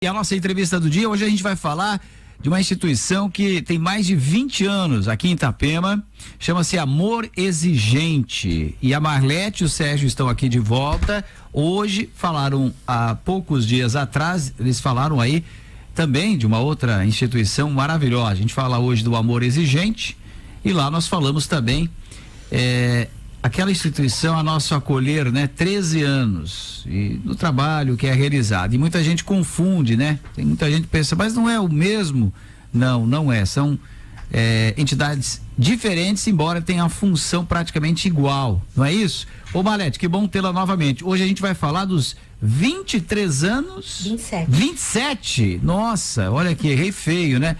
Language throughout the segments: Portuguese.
E a nossa entrevista do dia, hoje a gente vai falar de uma instituição que tem mais de 20 anos aqui em Itapema, chama-se Amor Exigente. E a Marlete e o Sérgio estão aqui de volta. Hoje falaram, há poucos dias atrás, eles falaram aí também de uma outra instituição maravilhosa. A gente fala hoje do Amor Exigente e lá nós falamos também aquela instituição a nosso acolher, né? 13 anos e no trabalho que é realizado. E muita gente confunde, né? Tem muita gente que pensa, mas não é o mesmo? Não, não é. São entidades diferentes, embora tenham a função praticamente igual. Não é isso? Ô Marlete, que bom tê-la novamente. Hoje a gente vai falar dos 23 anos. 27. 27? Nossa, olha que errei feio, né?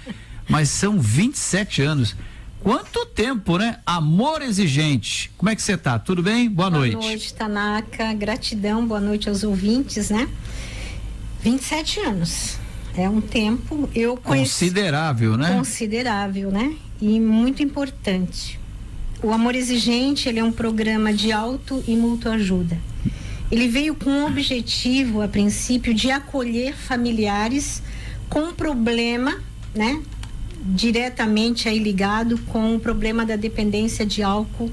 Mas são 27 anos. Quanto tempo, né? Amor Exigente. Como é que você tá? Tudo bem? Boa noite. Boa noite, Tanaka. Gratidão, boa noite aos ouvintes, né? 27 anos. É um tempo, considerável, né? Considerável, né? E muito importante. O Amor Exigente, ele é um programa de auto e mútua ajuda. Ele veio com o objetivo, a princípio, de acolher familiares com problema, né? Diretamente aí ligado com o problema da dependência de álcool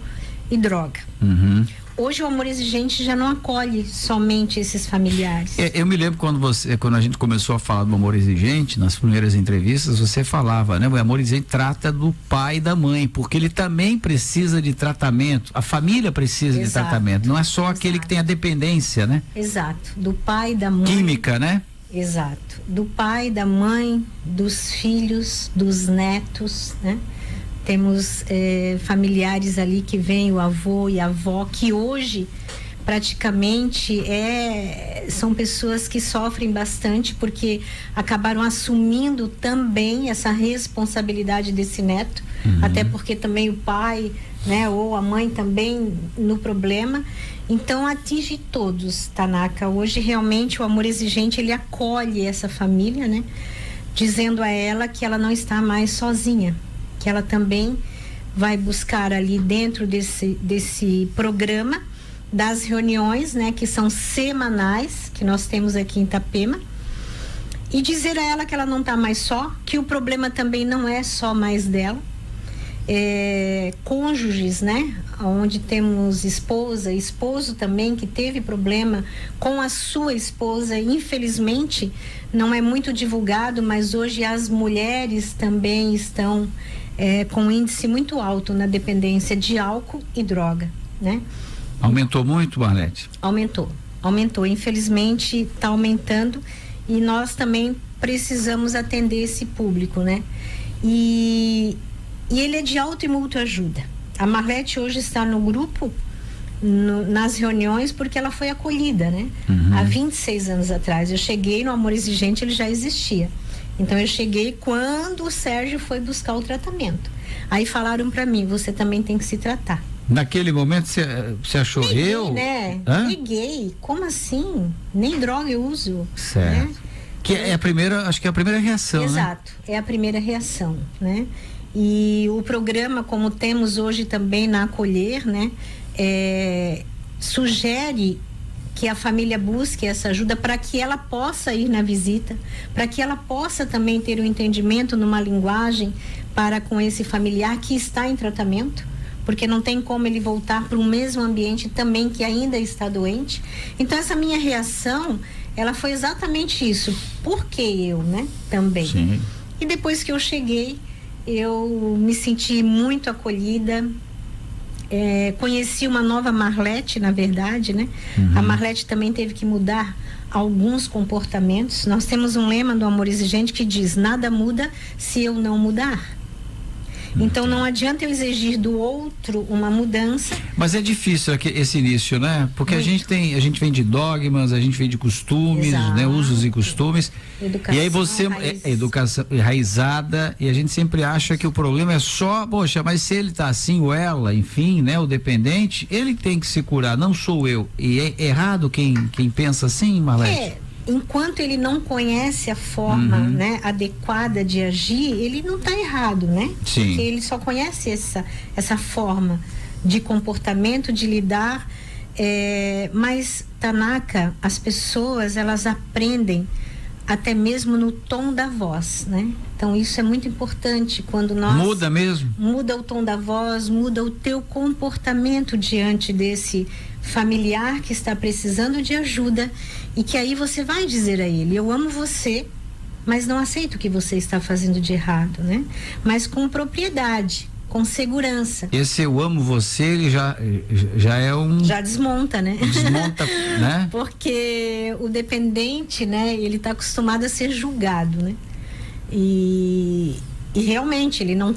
e droga. Uhum. Hoje o Amor Exigente já não acolhe somente esses familiares. Eu me lembro quando a gente começou a falar do Amor Exigente, nas primeiras entrevistas, você falava, né? O Amor Exigente trata do pai e da mãe, porque ele também precisa de tratamento, a família precisa de tratamento, não é só aquele que tem a dependência, né? Exato, do pai e da mãe. Química, né? Exato, do pai, da mãe, dos filhos, dos netos, né? Temos familiares ali que vêm, o avô e a avó, que hoje praticamente são pessoas que sofrem bastante porque acabaram assumindo também essa responsabilidade desse neto, até porque também o pai, né, ou a mãe também no problema. Então atinge todos, Tanaka. Hoje realmente o Amor Exigente, ele acolhe essa família, né? Dizendo a ela que ela não está mais sozinha, que ela também vai buscar ali dentro desse programa das reuniões, né? Que são semanais, que nós temos aqui em Itapema, e dizer a ela que ela não está mais só, que o problema também não é só mais dela. Cônjuges, né? Onde temos esposa, esposo também que teve problema com a sua esposa, infelizmente não é muito divulgado, mas hoje as mulheres também estão com um índice muito alto na dependência de álcool e droga, né? Aumentou muito, Marlete? Aumentou, infelizmente está aumentando e nós também precisamos atender esse público, né? E ele é de auto e mútua ajuda. A Marlete hoje está no grupo, nas reuniões, porque ela foi acolhida, né? Há 26 anos atrás. Eu cheguei no Amor Exigente, ele já existia. Então eu cheguei quando o Sérgio foi buscar o tratamento. Aí falaram para mim, você também tem que se tratar. Naquele momento você achou Neguei, né? Neguei. Como assim? Nem droga eu uso. Certo. Né? Que é a primeira, acho que é a primeira reação, Exato, né? É a primeira reação, né? E o programa, como temos hoje também na Acolher, né? Sugere que a família busque essa ajuda para que ela possa ir na visita, para que ela possa também ter um entendimento numa linguagem para com esse familiar que está em tratamento, porque não tem como ele voltar para o mesmo ambiente também que ainda está doente. Então essa minha reação, ela foi exatamente isso. Por que eu, né? Também. Sim. E depois que eu cheguei, eu me senti muito acolhida, conheci uma nova Marlete, na verdade, né? A Marlete também teve que mudar alguns comportamentos. Nós temos um lema do Amor Exigente que diz, nada muda se eu não mudar. Então não adianta eu exigir do outro uma mudança. Mas é difícil esse início, né? Porque a gente vem de dogmas, a gente vem de costumes, né? Usos e costumes. Educação, e aí você educação enraizada, e a gente sempre acha que o problema é só, poxa, mas se ele tá assim ou ela, enfim, né? O dependente, ele tem que se curar, não sou eu. E é errado quem pensa assim, Marlete? Enquanto ele não conhece a forma, né, adequada de agir, ele não está errado, né? Sim. Porque ele só conhece essa forma de comportamento, de lidar. Mas, Tanaka, as pessoas, elas aprendem até mesmo no tom da voz, né? Então isso é muito importante quando nós... Muda mesmo? Muda o tom da voz, muda o teu comportamento diante desse familiar que está precisando de ajuda, e que aí você vai dizer a ele: eu amo você, mas não aceito o que você está fazendo de errado, né? Mas com propriedade, com segurança. Esse eu amo você, ele já é um... Já desmonta, né? Desmonta, né? Porque o dependente, né, ele está acostumado a ser julgado, né? E realmente ele não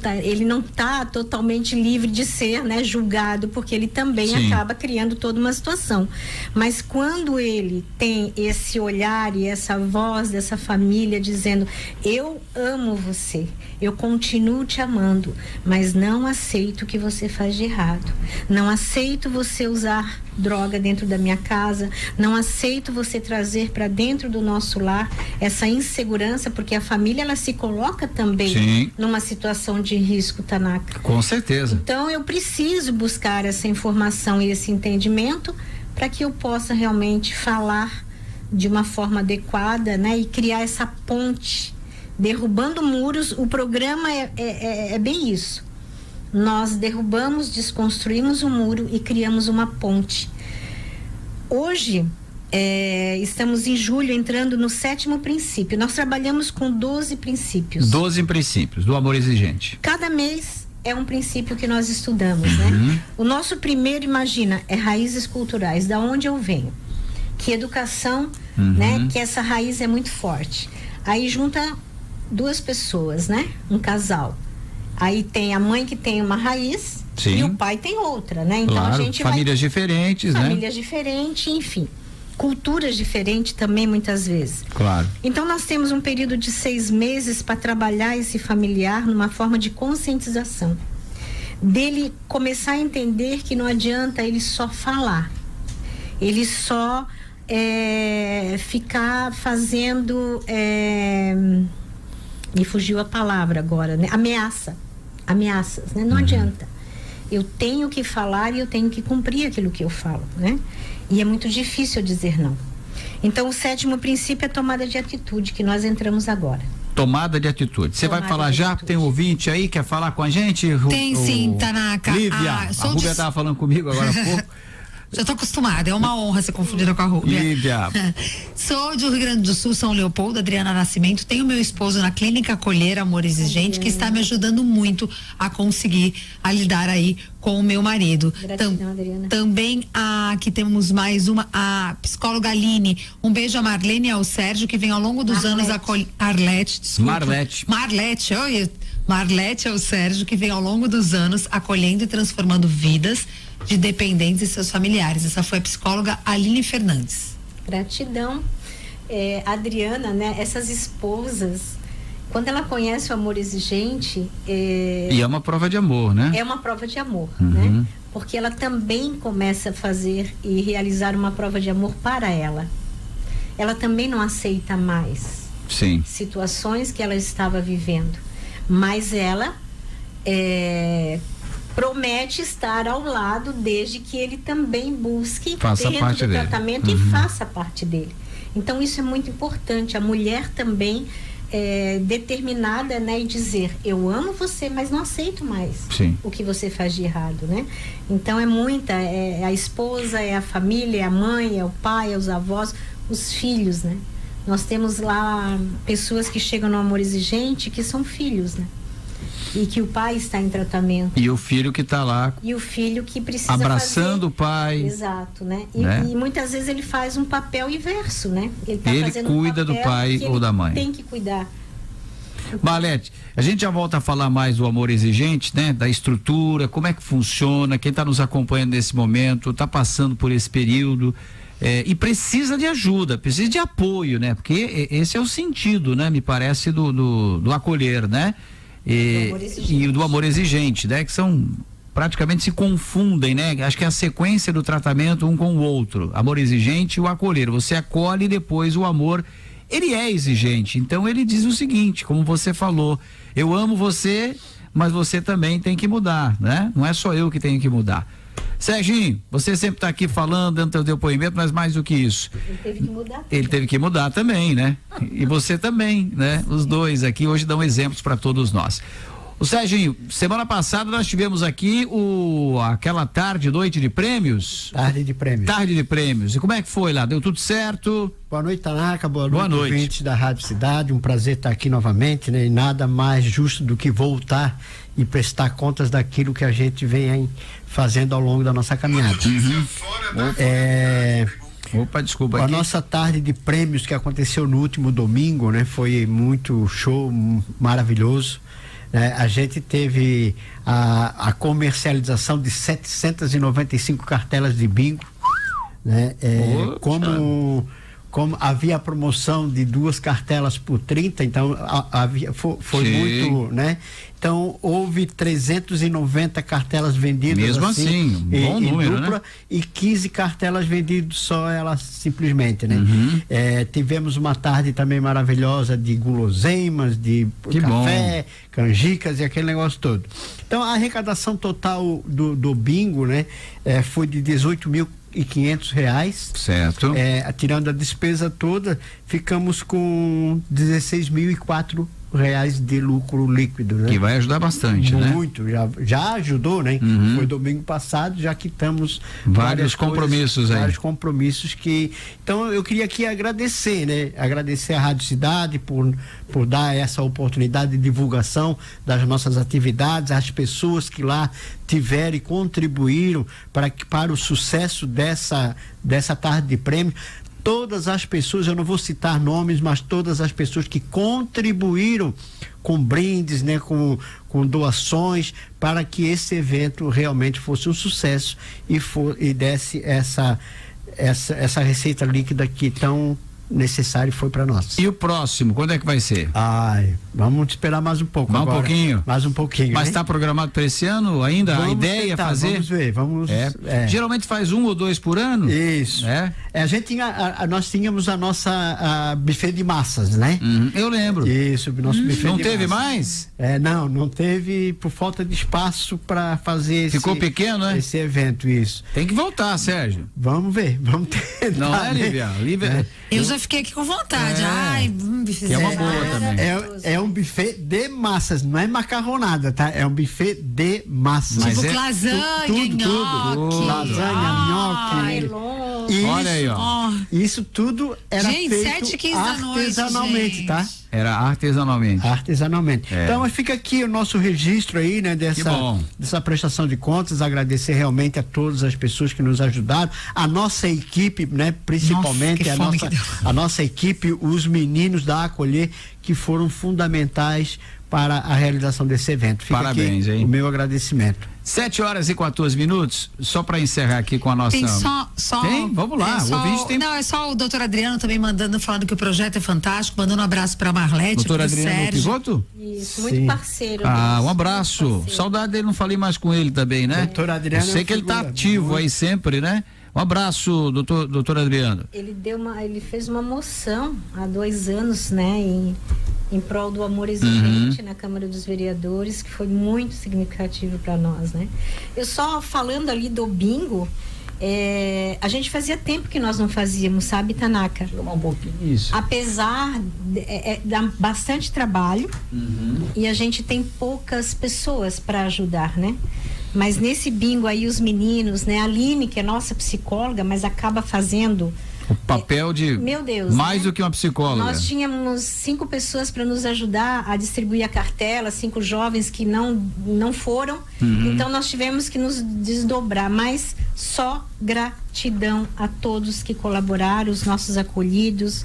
tá totalmente livre de ser, né, julgado, porque ele também Sim. acaba criando toda uma situação. Mas quando ele tem esse olhar e essa voz dessa família dizendo: eu amo você, eu continuo te amando, mas não aceito o que você faz de errado, não aceito você usar droga dentro da minha casa, não aceito você trazer para dentro do nosso lar essa insegurança, porque a família, ela se coloca também Sim. numa situação de risco, Tanaka. Com certeza. Então eu preciso buscar essa informação e esse entendimento para que eu possa realmente falar de uma forma adequada, né, e criar essa ponte, derrubando muros. O programa é bem isso. Nós derrubamos, desconstruímos um muro e criamos uma ponte. Hoje, estamos em julho, entrando no 7º princípio. Nós trabalhamos com 12 princípios. 12 princípios do amor exigente. Cada mês é um princípio que nós estudamos, né? O nosso primeiro, imagina, é raízes culturais, da onde eu venho. Que educação, né? Que essa raiz é muito forte. Aí junta duas pessoas, né? Um casal. Aí tem a mãe que tem uma raiz. Sim. E o pai tem outra, né? Então claro, a gente famílias diferentes, né? Famílias diferentes, enfim. Culturas diferentes também, muitas vezes. Claro. Então nós temos um período de 6 meses para trabalhar esse familiar numa forma de conscientização. Dele começar a entender que não adianta ele só falar. Ele só ficar fazendo... me fugiu a palavra agora, né? Ameaças, né? Não adianta. Eu tenho que falar e eu tenho que cumprir aquilo que eu falo, né? E é muito difícil dizer não. Então, o 7º princípio é tomada de atitude, que nós entramos agora. Tomada de atitude. Você vai falar já? Tem um ouvinte aí que quer falar com a gente? Tem sim, Tanaka. Lívia, a Rúbia estava falando comigo agora há pouco. Já tô acostumada, é uma honra ser confundida com a Rúbia. Lívia. Sou do Rio Grande do Sul, São Leopoldo, Adriana Nascimento. Tenho meu esposo na Clínica Acolher Amor Exigente, que está me ajudando muito a conseguir lidar aí com o meu marido. Gratidão, Adriana. Também aqui temos mais uma, a psicóloga Aline. Um beijo a Marlene e ao Sérgio, que vem ao longo dos anos Arlete, desculpa. Marlete é o Sérgio, que vem ao longo dos anos acolhendo e transformando vidas de dependentes e seus familiares. Essa foi a psicóloga Aline Fernandes. Gratidão. Adriana, né? Essas esposas, quando ela conhece o amor exigente... E é uma prova de amor, né? É uma prova de amor, né? Porque ela também começa a fazer e realizar uma prova de amor para ela. Ela também não aceita mais situações que ela estava vivendo. Mas ela promete estar ao lado desde que ele também busque dentro do tratamento e faça parte dele. Então isso é muito importante. A mulher também determinada, né, e dizer: eu amo você, mas não aceito mais o que você faz de errado, né? Então é a esposa, é a família, é a mãe, é o pai, é os avós, os filhos, né? Nós temos lá pessoas que chegam no amor exigente que são filhos, né? E que o pai está em tratamento. E o filho que está lá. E o filho que precisa abraçando o pai. Exato, né? E muitas vezes ele faz um papel inverso, né? Ele cuida do pai ou da mãe. Tem que cuidar. Marlete, a gente já volta a falar mais do amor exigente, né? Da estrutura, como é que funciona, quem está nos acompanhando nesse momento, está passando por esse período. E precisa de ajuda, precisa de apoio, né? Porque esse é o sentido, né? Me parece do acolher, né? E do amor exigente, né? Que são, praticamente se confundem, né? Acho que é a sequência do tratamento um com o outro. Amor exigente e o acolher. Você acolhe e depois o amor, ele é exigente. Então ele diz o seguinte, como você falou: eu amo você, mas você também tem que mudar, né? Não é só eu que tenho que mudar. Serginho, você sempre está aqui falando, dando seu depoimento, mas mais do que isso. Ele teve que mudar. Ele teve que mudar também, né? E você também, né? Os dois aqui hoje dão exemplos para todos nós. O Serginho, semana passada nós tivemos aqui aquela noite de prêmios. Tarde de prêmios. Tarde de prêmios. E como é que foi lá? Deu tudo certo? Boa noite, Tanaka. Boa noite, noite. ouvintes da Rádio Cidade. Um prazer estar aqui novamente, né? E nada mais justo do que voltar e prestar contas daquilo que a gente vem aí fazendo ao longo da nossa caminhada. Opa, desculpa A aqui. nossa tarde de prêmios que aconteceu no último domingo, né? Foi muito show, maravilhoso. A gente teve a comercialização de 795 cartelas de bingo, né? Como havia a promoção de 2 cartelas por 30, então foi Sim. muito, né? Então houve 390 cartelas vendidas. Mesmo assim, um bom número, dupla, né? E 15 cartelas vendidas só elas simplesmente, né? Tivemos uma tarde também maravilhosa de guloseimas, de Que café, canjicas e aquele negócio todo. Então a arrecadação total do bingo, né? Foi de R$18.500. Certo. Tirando a despesa toda, ficamos com R$16.004 de lucro líquido, né? Que vai ajudar bastante, né? Muito, já ajudou, né? Foi domingo passado, já quitamos Vários compromissos aí. Vários compromissos então eu queria aqui agradecer, né? Agradecer à Rádio Cidade por dar essa oportunidade de divulgação das nossas atividades, às pessoas que lá tiveram e contribuíram para o sucesso dessa tarde de prêmio. Todas as pessoas, eu não vou citar nomes, mas todas as pessoas que contribuíram com brindes, né, com doações, para que esse evento realmente fosse um sucesso e desse essa receita líquida que tão necessário foi para nós. E o próximo, quando é que vai ser? Vamos esperar mais um pouco. Mais um pouquinho? Mais um pouquinho. Mas né? está programado para esse ano ainda? Vamos a ideia tentar, é fazer? Vamos ver, Geralmente faz 1 ou 2 por ano? Isso. A gente nós tínhamos a nossa buffet de massas, né? Eu lembro. Isso, nosso buffet Não de teve massas. mais? Não teve por falta de espaço para fazer Ficou pequeno, né? esse evento, isso. Tem que voltar, Sérgio. Vamos ver, vamos tentar. Não é, né? Lívia? Eu já fiquei aqui com vontade. Que é uma boa também. É um buffet de massas, não é macarronada, tá? É um buffet de massas. Mas Tipo é lasanha, nhoque. Lasanha, nhoque. Longe. Olha aí, ó. Isso tudo era Gente, feito 7h15 da noite, artesanalmente, gente. tá? Era artesanalmente. Artesanalmente. Então fica aqui o nosso registro aí, né? Dessa prestação de contas, agradecer realmente a todas as pessoas que nos ajudaram, a nossa equipe, né? Principalmente a nossa equipe, os meninos da Acolher, que foram fundamentais para a realização desse evento. Fica Parabéns, aqui hein? o meu agradecimento. 7h14, só para encerrar aqui com a nossa. Tem só. Tem? Vamos lá. O ouvinte tem. Não, é só o doutor Adriano também falando que o projeto é fantástico, mandando um abraço para Marlete, Doutor pro Adriano Sérgio. Pivoto? Isso, muito parceiro. Um abraço. Saudade dele, não falei mais com ele também, né? Doutor Adriano. Eu sei que ele tá ativo aí sempre, né? Um abraço, doutor Adriano. Ele fez uma moção há 2 anos, né? Em prol do amor exigente na Câmara dos Vereadores, que foi muito significativo para nós, né? Eu só falando ali do bingo, a gente fazia tempo que nós não fazíamos, sabe, Tanaka? Tomar um pouquinho isso. Apesar dá bastante trabalho e a gente tem poucas pessoas para ajudar, né? Mas nesse bingo aí os meninos, né? A Aline, que é nossa psicóloga, mas acaba fazendo o papel de meu Deus, mais né? do que uma psicóloga. Nós tínhamos 5 pessoas para nos ajudar a distribuir a cartela, 5 jovens que não foram. Então nós tivemos que nos desdobrar, mas só gratidão a todos que colaboraram, os nossos acolhidos,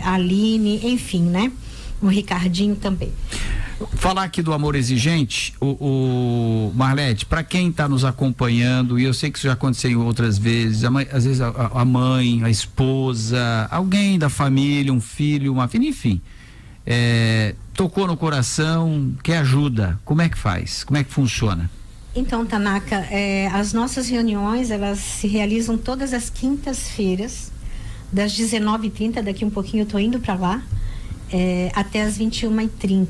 a Aline, enfim, né? O Ricardinho também. Falar aqui do amor exigente, o Marlete, para quem está nos acompanhando, e eu sei que isso já aconteceu em outras vezes, às vezes a mãe, a esposa, alguém da família, um filho, uma filha, enfim, tocou no coração, quer ajuda, como é que faz? Como é que funciona? Então, Tanaka, as nossas reuniões, elas se realizam todas as quintas-feiras, das 19h30, daqui um pouquinho eu tô indo para lá, até as 21h30.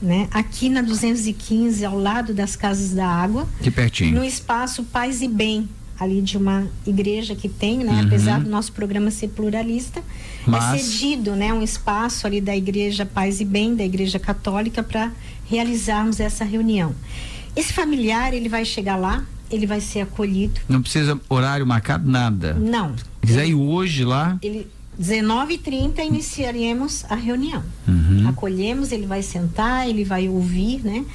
né? Aqui na 215, ao lado das Casas da Água. Que pertinho. No espaço Paz e Bem, ali de uma igreja que tem, né? Apesar do nosso programa ser pluralista, é cedido, né? Um espaço ali da igreja Paz e Bem, da igreja católica, para realizarmos essa reunião. Esse familiar, ele vai chegar lá, ele vai ser acolhido. Não precisa horário marcado, nada? Não. Se quiser ir hoje lá... 19h30 iniciaremos a reunião. Acolhemos, ele vai sentar, ele vai ouvir, né?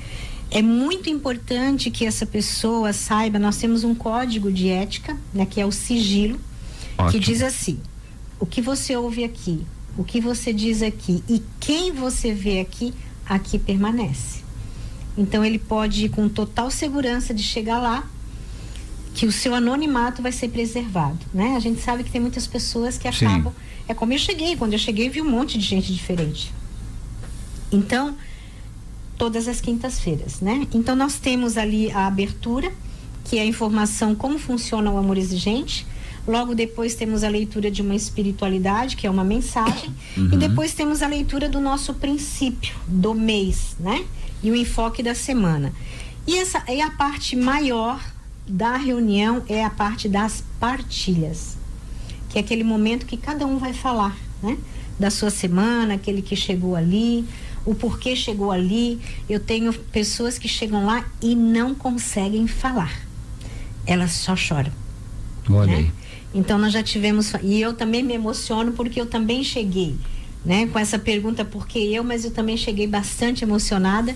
É muito importante que essa pessoa saiba, nós temos um código de ética, né? Que é o sigilo, que diz assim: o que você ouve aqui, o que você diz aqui e quem você vê aqui, aqui permanece. Então ele pode ir com total segurança de chegar lá, que o seu anonimato vai ser preservado, né? A gente sabe que tem muitas pessoas que acabam... É como eu cheguei, quando eu cheguei vi um monte de gente diferente. Então, todas as quintas-feiras, né? Então nós temos ali a abertura, que é a informação como funciona o amor exigente. Logo depois temos a leitura de uma espiritualidade, que é uma mensagem. E depois temos a leitura do nosso princípio do mês, né? E o enfoque da semana. E essa é a parte maior da reunião, é a parte das partilhas, que é aquele momento que cada um vai falar, né? Da sua semana, aquele que chegou ali, o porquê chegou ali. Eu tenho pessoas que chegam lá e não conseguem falar, elas só choram. Olha, né? aí. Então nós já tivemos, e eu também me emociono porque eu também cheguei, né? Com essa pergunta, por que eu? Mas eu também cheguei bastante emocionada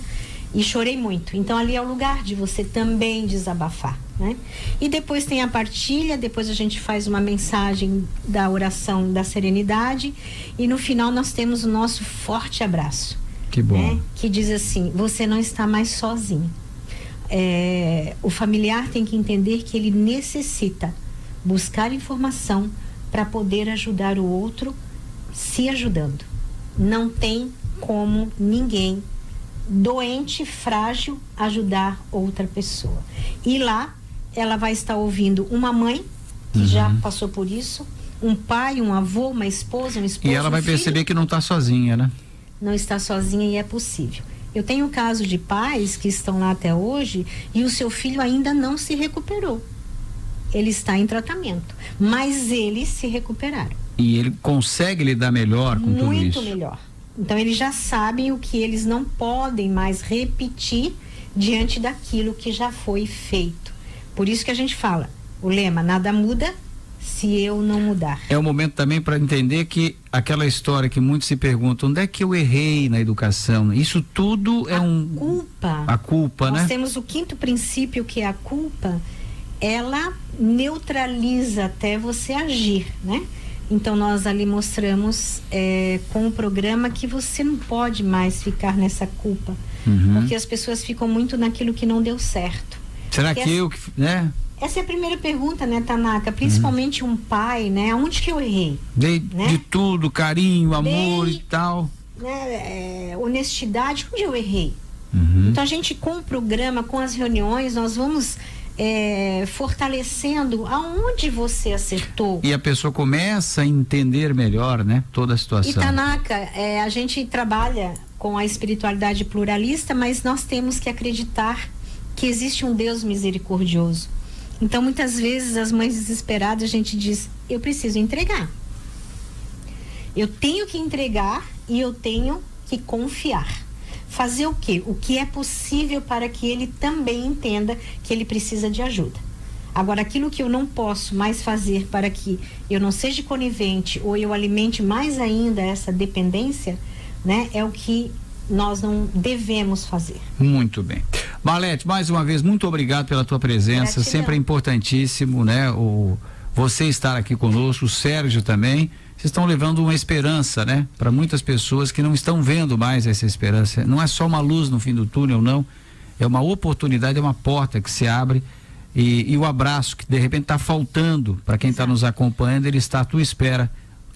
e chorei muito. Então ali é o lugar de você também desabafar, né? E depois tem a partilha, depois a gente faz uma mensagem da oração da serenidade e no final nós temos o nosso forte abraço. Que bom. Né? Que diz assim: você não está mais sozinho. O familiar tem que entender que ele necessita buscar informação para poder ajudar o outro se ajudando. Não tem como ninguém doente, frágil, ajudar outra pessoa. E lá ela vai estar ouvindo uma mãe que já passou por isso, um pai, um avô, uma esposa, um esposo. E ela vai perceber que não está sozinha, né? Não está sozinha e é possível. Eu tenho casos de pais que estão lá até hoje e o seu filho ainda não se recuperou. Ele está em tratamento, mas eles se recuperaram. E ele consegue lidar melhor com tudo isso? Muito melhor. Então eles já sabem o que eles não podem mais repetir diante daquilo que já foi feito. Por isso que a gente fala, o lema, nada muda se eu não mudar. É o momento também para entender que aquela história que muitos se perguntam, onde é que eu errei na educação? Isso tudo é culpa. A culpa, né? Nós temos o quinto princípio, que é a culpa. Ela neutraliza até você agir, né? Então nós ali mostramos com o programa que você não pode mais ficar nessa culpa, porque as pessoas ficam muito naquilo que não deu certo. Será que eu, né? Essa é a primeira pergunta, né, Tanaka? Principalmente um pai, né? Aonde que eu errei? Dei né? de tudo, carinho, amor e tal. Né, honestidade, onde eu errei? Então a gente, com o programa, com as reuniões, nós vamos fortalecendo aonde você acertou. E a pessoa começa a entender melhor, né? Toda a situação. E Tanaka, a gente trabalha com a espiritualidade pluralista, mas nós temos que acreditar que existe um Deus misericordioso. Então, muitas vezes, as mães desesperadas, a gente diz, eu preciso entregar. Eu tenho que entregar e eu tenho que confiar. Fazer o quê? O que é possível para que ele também entenda que ele precisa de ajuda. Agora, aquilo que eu não posso mais fazer para que eu não seja conivente ou eu alimente mais ainda essa dependência, né, é o que nós não devemos fazer. Muito bem. Marlete, mais uma vez, muito obrigado pela tua presença. Gratidão. Sempre é importantíssimo, né? Você estar aqui conosco, o Sérgio também. Vocês estão levando uma esperança, né? Para muitas pessoas que não estão vendo mais essa esperança. Não é só uma luz no fim do túnel, não. É uma oportunidade, é uma porta que se abre. E o abraço que de repente está faltando para quem está nos acompanhando, ele está à tua espera.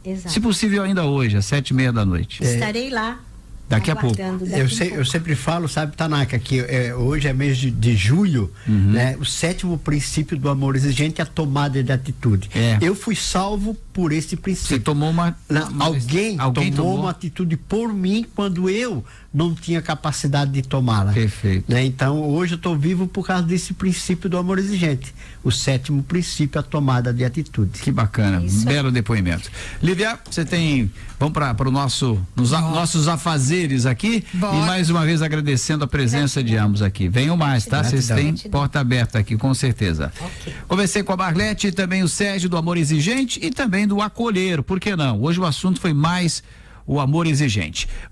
Exato. Se possível ainda hoje, às 7:30 da noite. Estarei lá. Daqui a pouco. Eu sempre falo, sabe, Tanaka, que hoje é mês de julho, né? O 7º princípio do amor exigente é a tomada de atitude. Eu fui salvo por esse princípio. Você tomou Alguém tomou uma atitude por mim quando eu não tinha capacidade de tomá-la. Perfeito. Né? Então, hoje eu estou vivo por causa desse princípio do amor exigente. O 7º princípio, a tomada de atitude. Que bacana, belo depoimento. Lívia, você tem... Vamos para nossos afazeres aqui. Bora. E mais uma vez agradecendo a presença de ambos aqui. Venham mais, tá? Vocês têm porta aberta aqui, com certeza. Okay. Conversei com a Marlete, também o Sérgio do Amor Exigente e também do Acolher, por que não? Hoje o assunto foi mais o amor exigente.